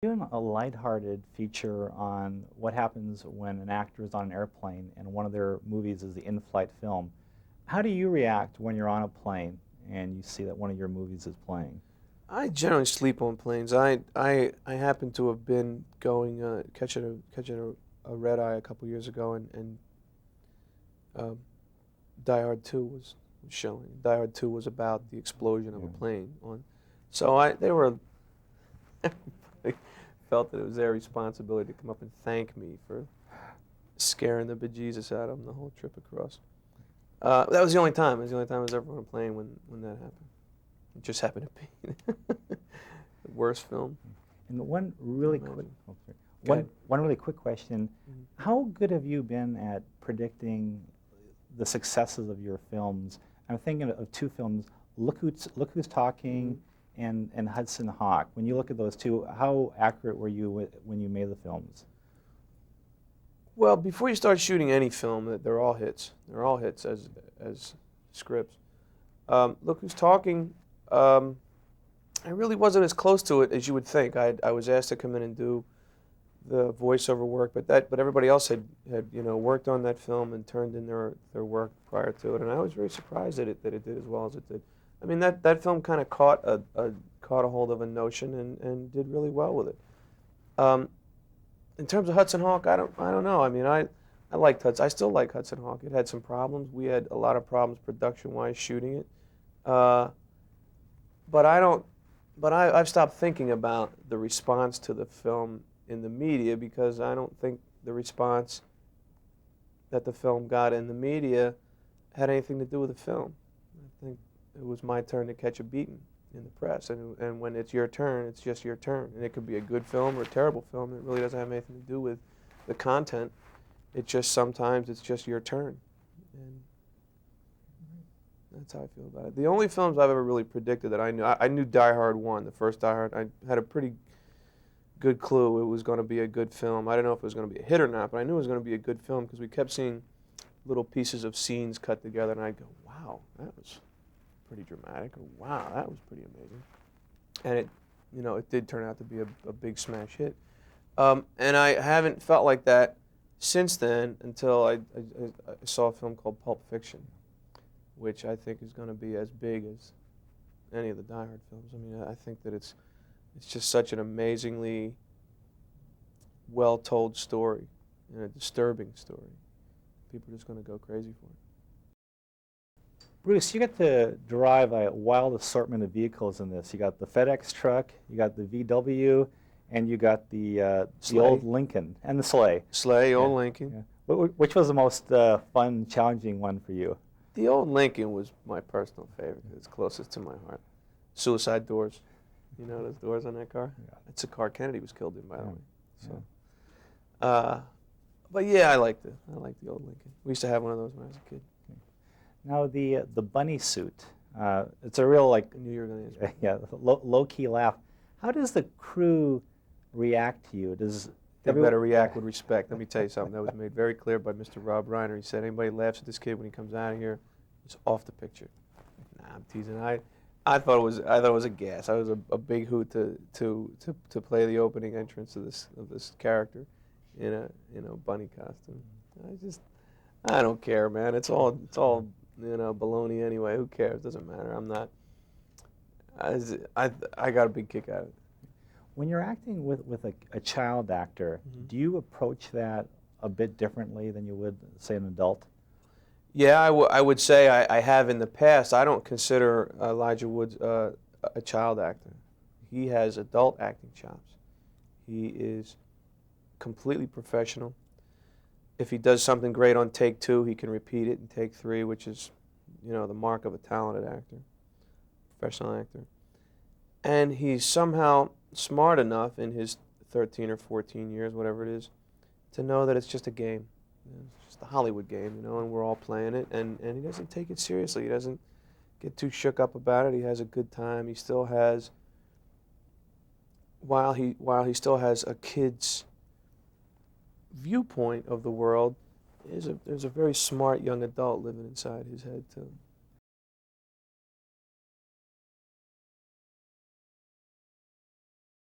Doing a lighthearted feature on what happens when an actor is on an airplane and one of their movies is the in-flight film. How do you react when you're on a plane and you see that one of your movies is playing? I generally sleep on planes. I happen to have been going catching a red eye a couple years ago, and uh, Die Hard 2 was showing. Die Hard 2 was about the explosion of a Yeah. plane on. So they were they felt that it was their responsibility to come up and thank me for scaring the bejesus out of them the whole trip across. That was the only time. It was the only time I was ever on a plane when that happened. It just happened to be the worst film. And one really quick, Imagine. oh, sorry. Go one, ahead. one really quick question. Mhm. How good have you been at predicting the successes of your films? I'm thinking of two films, Look Who's Talking and Hudson Hawk. When you look at those two, how accurate were you when you made the films? Well, before you start shooting any film, they're all hits. They're all hits as scripts. Look Who's Talking. I really wasn't as close to it as you would think. I was asked to come in and do the voiceover work, but everybody else had worked on that film and turned in their work prior to it, and I was very surprised that it did as well as it did. I mean, that film kind of caught a hold of a notion and did really well with it. In terms of Hudson Hawk, I don't know. I mean, I liked Hudson. I still like Hudson Hawk. It had some problems. We had a lot of problems production-wise shooting it. But I don't. But I've stopped thinking about the response to the film in the media because I don't think the response that the film got in the media had anything to do with the film. I think it was my turn to catch a beating in the press, and when it's your turn, it's just your turn, and it could be a good film or a terrible film. It really doesn't have anything to do with the content. It just sometimes it's just your turn, and that's how I feel about it. The only films I've ever really predicted that I knew Die Hard 1, the first Die Hard. I had a pretty good clue it was going to be a good film. I didn't know if it was going to be a hit or not, but I knew it was going to be a good film because we kept seeing little pieces of scenes cut together, and I'd go, wow, that was pretty dramatic, or wow, that was pretty amazing. And it did turn out to be a big smash hit. And I haven't felt like that since then until I saw a film called Pulp Fiction, which I think is going to be as big as any of the Die Hard films. I mean, I think that it's just such an amazingly well-told story and a disturbing story. People are just going to go crazy for it. Bruce, you get to drive a wild assortment of vehicles in this. You got the FedEx truck, you got the VW, and you got the old Lincoln and the sleigh. Sleigh, old Lincoln. Yeah. Which was the most fun, challenging one for you? The old Lincoln was my personal favorite. It's closest to my heart. Suicide doors. You know those doors on that car? Yeah. It's a car Kennedy was killed in, by the way. So, Yeah. but yeah, I liked it. I liked the old Lincoln. We used to have one of those when I was a kid. Now the bunny suit. It's a real I knew you were going to ask me. yeah, low-key laugh. How does the crew react to you? They better react with respect. Let me tell you something. That was made very clear by Mr. Rob Reiner. He said, anybody laughs at this kid when he comes out of here, he's off the picture. Nah, I'm teasing. I thought it was a gas. I was a big hoot to play the opening entrance of this character in a bunny costume. I don't care, man. It's all baloney anyway. Who cares? Doesn't matter. I'm not. I got a big kick out of it. When you're acting with a child actor, do you approach that a bit differently than you would, say, an adult? Yeah, I would say I have in the past. I don't consider Elijah Woods a child actor. He has adult acting chops. He is completely professional. If he does something great on take 2, he can repeat it in take 3, which is, the mark of a talented actor, professional actor. And he's somehow smart enough in his 13 or 14 years, whatever it is, to know that it's just a game. It's just a Hollywood game, and we're all playing it, and he doesn't take it seriously. He doesn't get too shook up about it. He has a good time. He still has, while he still has a kid's viewpoint of the world, there's a very smart young adult living inside his head too.